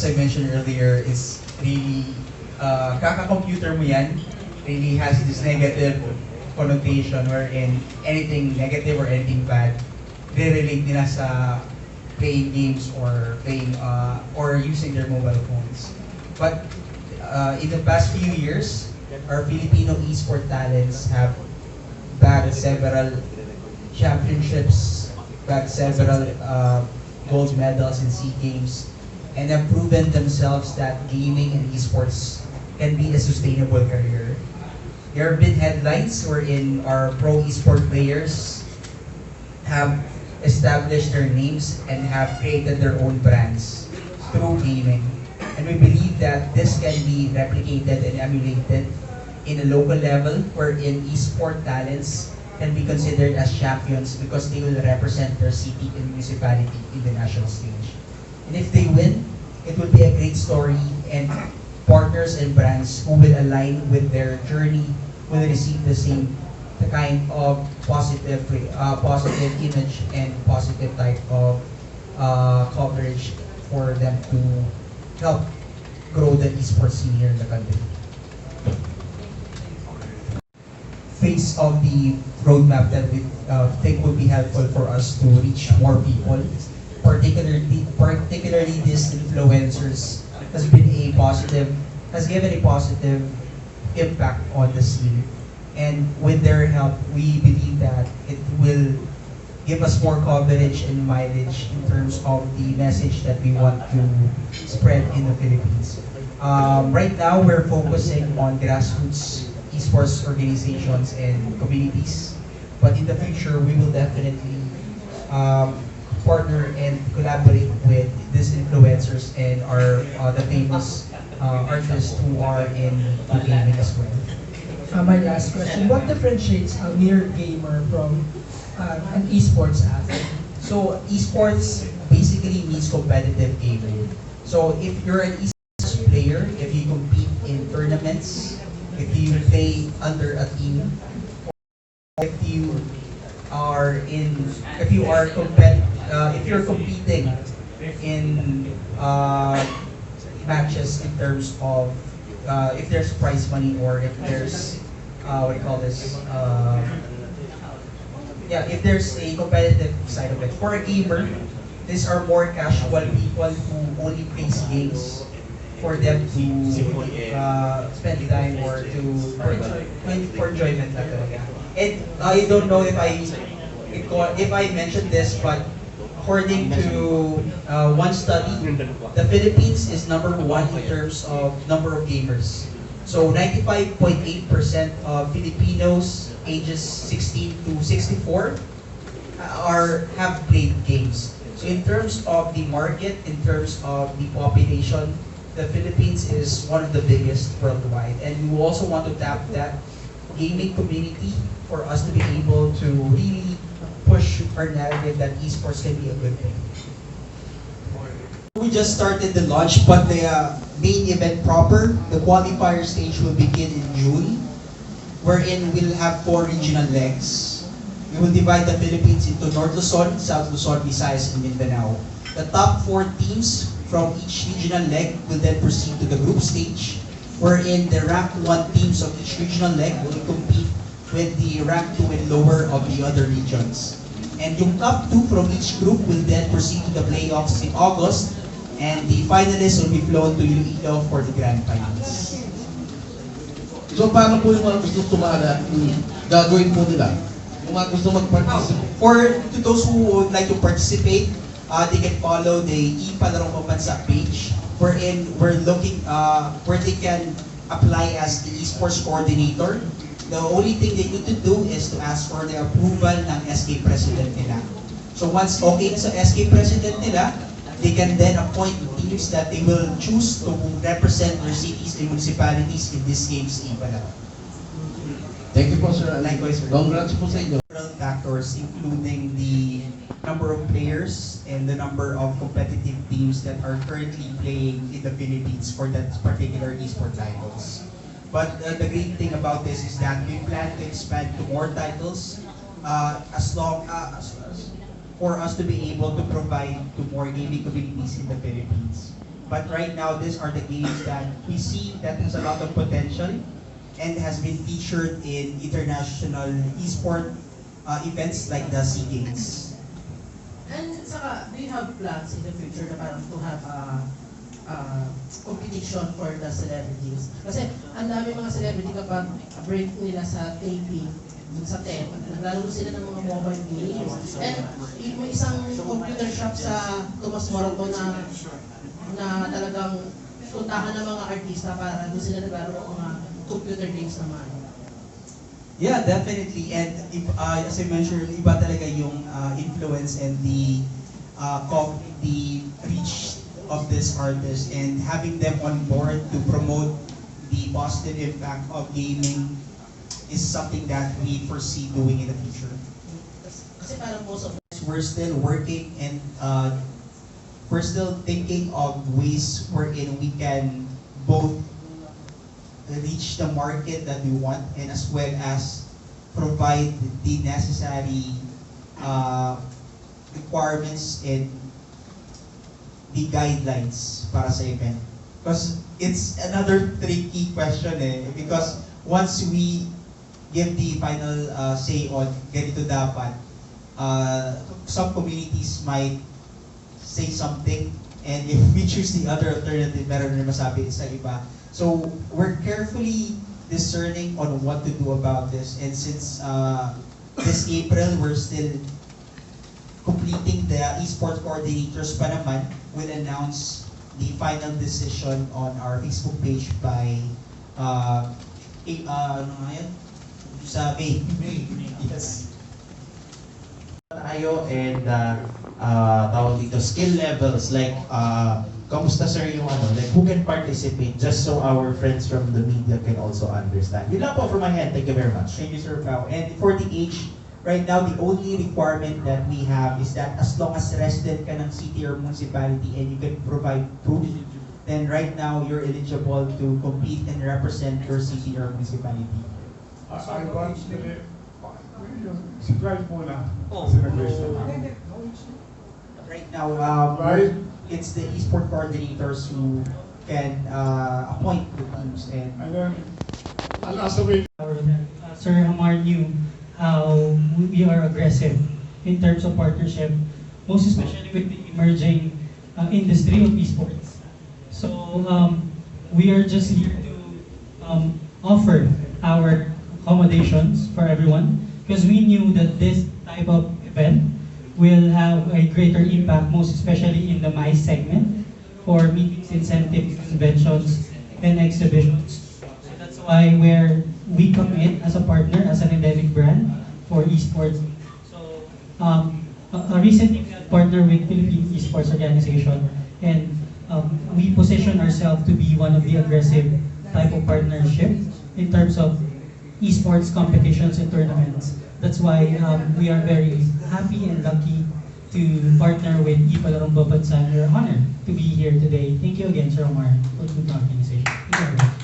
as I mentioned earlier, is really, kaka-computer mo yan, really has this negative connotation wherein anything negative or anything bad, re-relate nila sa playing games or or using their mobile phones. But in the past few years, our Filipino esport talents have bagged several championships, bagged several gold medals in SEA Games, and have proven themselves that gaming and esports can be a sustainable career. There have been headlines wherein our pro esport players have established their names and have created their own brands through gaming. And we believe that this can be replicated and emulated in a local level wherein esport talents can be considered as champions because they will represent their city and municipality in the national stage. And if they win, it will be a great story, and partners and brands who will align with their journey will receive the kind of positive image and positive type of coverage for them to help grow the esports scene here in the country. Phase of the roadmap that we think would be helpful for us to reach more people, particularly these influencers, has given a positive impact on the scene. And with their help, we believe that it will give us more coverage and mileage in terms of the message that we want to spread in the Philippines. Right now, we're focusing on grassroots esports organizations and communities, but in the future, we will definitely partner and collaborate with these influencers and the famous artists who are in the gaming as well. My last question, what differentiates a mere gamer from an esports athlete? So esports basically means competitive gaming. So if you're an esports player, if you compete in tournaments, if you play under a team, if you are if you're competing in matches in terms of if there's prize money or if there's what do you call this? If there's a competitive side of it. For a gamer, these are more casual people who only plays games for them to spend time or for enjoyment lang talaga. And I don't know if I mentioned this, but according to one study, the Philippines is #1 in terms of number of gamers. So 95.8% of Filipinos ages 16 to 64 have played games. So in terms of the market, in terms of the population, the Philippines is one of the biggest worldwide, and we also want to tap that gaming community for us to be able to really push our narrative that esports can be a good thing. We just started the launch, but the main event proper, the qualifier stage, will begin in June, wherein we'll have 4 regional legs. We will divide the Philippines into North Luzon, South Luzon, Visayas, and Mindanao. The top 4 teams from each regional leg will then proceed to the group stage, wherein the ranked 1 teams of each regional leg will compete with the ranked 2 and lower of the other regions. And yung top 2 from each group will then proceed to the playoffs in August, and the finalists will be flown to Iloilo for the grand finals. So paano po yung mga gusto tumala, gagawin po nila? Yung mga gusto mag-participate? For to those who would like to participate, they can follow the E-Palarong Pambansa page, wherein we're looking where they can apply as the esports coordinator. The only thing they need to do is to ask for the approval ng SK President nila. So once okay na sa SK President nila, they can then appoint teams that they will choose to represent their cities and municipalities in this game's E-Palarong. Thank you po, sir. Likewise, sir. Congrats po sa inyo. Several factors including the number of players and the number of competitive teams that are currently playing in the Philippines for that particular esport titles. But the great thing about this is that we plan to expand to more titles as long for us to be able to provide to more gaming communities in the Philippines. But right now, these are the games that we see that has a lot of potential and has been featured in international esport events like the SEA Games. And saka, do you have plans in the future na parang to have competition for the celebrities? Kasi ang dami mga celebrity kapag break nila sa taping, dun sa TED, naglalaro sila ng mga mobile games. And may isang computer shop sa Tomas Morato na talagang puntahan ng mga artista para doon sila naglaro ng mga computer games naman. Yeah, definitely. And as I mentioned, iba talaga yung influence and the reach of this artist, and having them on board to promote the positive impact of gaming is something that we foresee doing in the future. Kasi parang most of We're still working and we're still thinking of ways wherein we can both reach the market that we want and as well as provide the necessary requirements and the guidelines para sa event. Because it's another tricky question because once we give the final say on ganito dapat, some communities might say something, and if we choose the other alternative, meron na masabi sa iba. So we're carefully discerning on what to do about this, and since this April we're still completing the esports coordinators pa naman, will announce the final decision on our Facebook page by ano nga yun? Sa May. Yes. Tayo and tawag dito skill levels like kamusta sir yung like who can participate just so our friends from the media can also understand. Yun lang po from my hand. Thank you very much. Thank you, Sir Pao. And for the age, right now the only requirement that we have is that as long as resident ka ng city or municipality and you can provide proof, then right now you're eligible to compete and represent your city or municipality. I want to si Clive muna. Kasi nag-question. Right now, Right. it's the esport coordinators who can appoint the teams and And then, I'll ask the Sir Hamar knew how we are aggressive in terms of partnership, most especially with the emerging industry of esports. So we are just here to offer our accommodations for everyone because we knew that this type of event will have a greater impact, most especially in the MICE segment for meetings, incentives, conventions, and exhibitions. So that's why we come in as a partner, as an endemic brand for esports. So recently we had partnered with Philippine Esports Organization, and we position ourselves to be one of the aggressive type of partnership in terms of esports competitions and tournaments. That's why we are very happy and lucky to partner with E-Palarong Pambansa, and we're honored to be here today. Thank you again, Sir Omar, for the organization. Thank you.